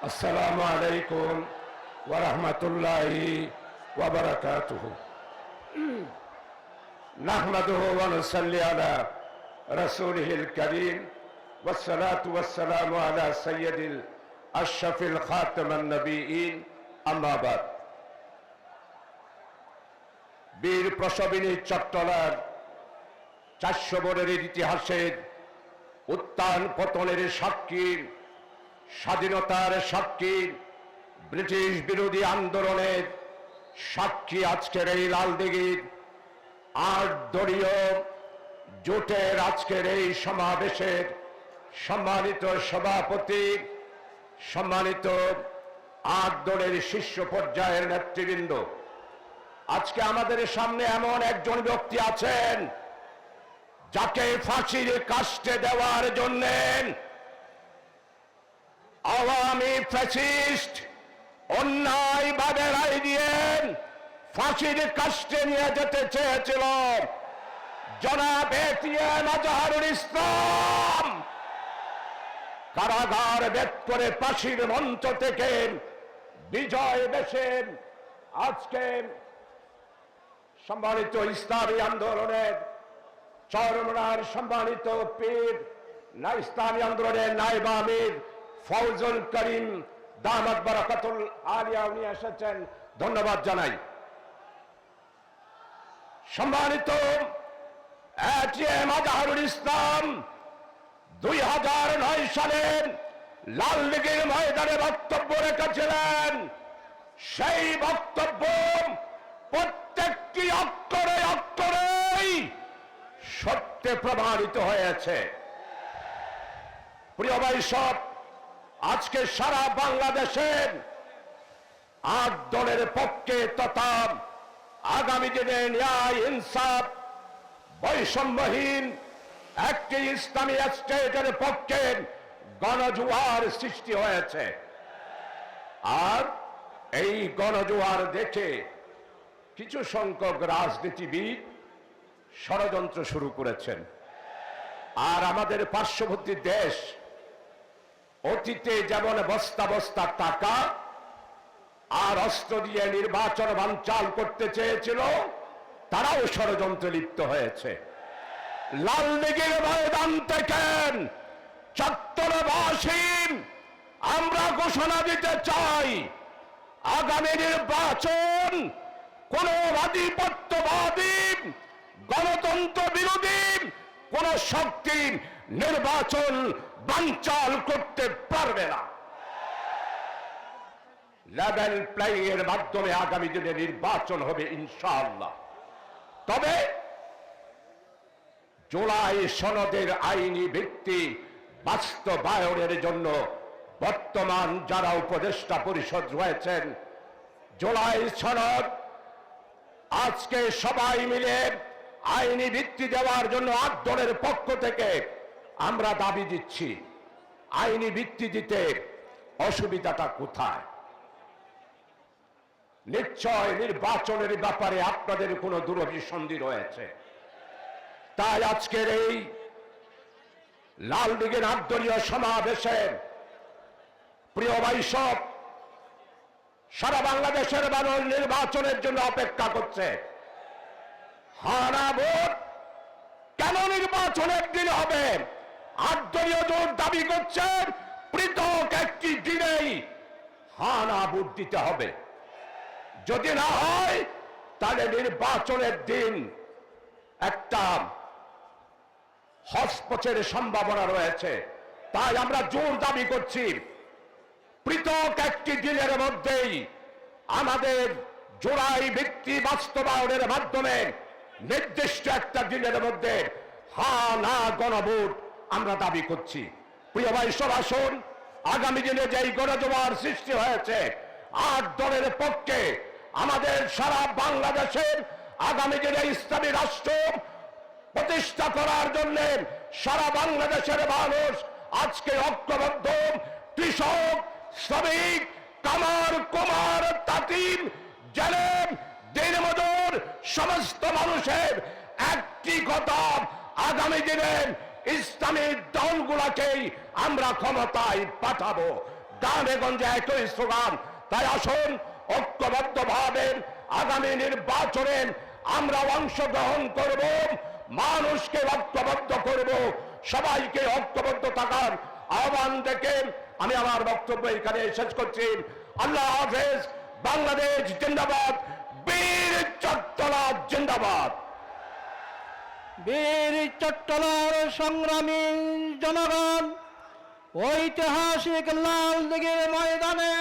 السلام عليكم ورحمة الله وبركاته. نحمده ونصلي على رسوله الكريم والصلاة والسلام على سيد الأشرف الخاتم النبيين أما بعد. বীর প্রসবিনী চট্টলার 400 বছরের ইতিহাসের উত্থান পতনের সাক্ষী, স্বাধীনতার সাক্ষী, ব্রিটিশ বিরোধী আন্দোলনের সাক্ষী আজকের এই লালদিঘির 8 দলীয় জোটের আজকের এই সমাবেশের সম্মানিত সভাপতি, সম্মানিত 8 দলের শীর্ষ পর্যায়ের নেতৃবৃন্দ, আজকে আমাদের সামনে এমন একজন ব্যক্তি আছেন যাকে ফাঁসির কাস্টে দেওয়ার জন্য আওয়ামী ফ্যাসিস্ট অন্যায়ভাবে রায় দিয়ে ফাঁসির কাস্টে নিয়ে যেতে চেয়েছিল জনাব এটিএম আজহারুল ইসলাম। কারাগার ভেদ করে ফাঁসির মঞ্চ থেকে বিজয় বেশে আজকে সম্মানিত ইসলামী আন্দোলনের চরমনার সম্মানিত পীর না ইসলামী আন্দোলনের নায়েব আমির ফৌজুল করিম দামাত বারাকাতুল আলিয়া উনি এসেছেন, ধন্যবাদ জানাই। সম্মানিত এটিএম আজহারুল ইসলাম 2009 সালে লালদিঘির ময়দানে বক্তব্য রেখেছিলেন। সেই বক্তব্য প্রত্যেকটি অক্ষরে অক্ষরেই সত্যে প্রমাণিত হয়েছে। প্রিয় ভাই সব, আজকে সারা বাংলাদেশের 8 দলের পক্ষে তথা আগামী দিনে ন্যায় ইনসাফ বৈষম্যহীন একটি ইসলামী স্টেটের পক্ষে গণজোয়ার সৃষ্টি হয়েছে। আর এই গণজোয়ার দেখে কিছু সংখ্যক রাজনীতিবিদ ষড়যন্ত্র শুরু করেছেন। আর আমাদের পার্শ্ববর্তী দেশ অতীতে যেমন বস্তা বস্তা টাকা আর অস্ত্র দিয়ে নির্বাচন বানচাল করতে চেয়েছিল, তারাও ষড়যন্ত্রে লিপ্ত হয়েছে। লালদিঘির ময়দান থেকে চট্টগ্রামবাসী আমরা ঘোষণা দিতে চাই, আগামী নির্বাচন কোন আধিপত্যবাদী গণতন্ত্র বিরোধী কোন শক্তি নির্বাচন বানচাল করতে পারবে না। লেভেল প্লেইং এর মাধ্যমে আগামী দিনে নির্বাচন হবে ইনশাআল্লাহ। তবে জুলাই সনদের আইনি ভিত্তি বাস্তবায়নের জন্য বর্তমান যারা উপদেষ্টা পরিষদ রয়েছেন, জুলাই সনদ আজকে সবাই মিলে আইনি ভিত্তি দেওয়ার জন্য 8 দলের পক্ষ থেকে আমরা দাবি দিচ্ছি। আইনি ভিত্তি দিতে অসুবিধাটা কোথায়? নিশ্চয় নির্বাচনের ব্যাপারে আপনাদের কোনো দুরভিসন্ধি রয়েছে। তাই আজকের এই লালদিঘির 8 দলীয় সমাবেশে প্রিয় ভাই সব, সারা বাংলাদেশের মানুষ নির্বাচনের জন্য অপেক্ষা করছে। হানা ভোট কেন নির্বাচনের দিন হবে? 8 দলীয় জোট দাবি করছেন পৃথক একটি দিনেই হানা ভোট দিতে হবে। যদি না হয় তাহলে নির্বাচনের দিন একটা হস্তক্ষেপের সম্ভাবনা রয়েছে। তাই আমরা জোর দাবি করছি, পৃথক একটি দিনের মধ্যেই আমাদের জুলাই ভিত্তি বাস্তবায়নের মাধ্যমে নির্দিষ্ট একটা দিনের মধ্যে না গণভোট আমরা দাবি করছি। প্রিয় ভাই সব, আসুন আগামী দিনে যেই গণজোয়ার সৃষ্টি হয়েছে 8 দলের পক্ষে আমাদের সারা বাংলাদেশের আগামী দিনে ইসলামী রাষ্ট্র প্রতিষ্ঠা করার জন্য সারা বাংলাদেশের মানুষ আজকে ঐক্যবদ্ধ। কৃষক, শ্রমিক, কামার, কুমার, তাঁতিম, জেলেম, দিনমজুর সমস্ত মানুষের একটি কথা, আগামী দিনে ইসলামী দলগুলোকেই আমরা ক্ষমতায় পাঠাবো। গ্রামে গঞ্জে একই স্লোগান। তাই আসুন ঐক্যবদ্ধভাবে আগামী নির্বাচনে আমরা অংশগ্রহণ করব, মানুষকে ঐক্যবদ্ধ করব, সবাইকে ঐক্যবদ্ধ থাকার আহ্বান থেকে আমি আমার বক্তব্য এখানে শেষ করছি। আল্লাহ হাফেজ। বাংলাদেশ জিন্দাবাদ। বীর চট্টলা জিন্দাবাদ। বীর চট্টলার সংগ্রামী জনগণ, ঐতিহাসিক লালদিঘির ময়দানে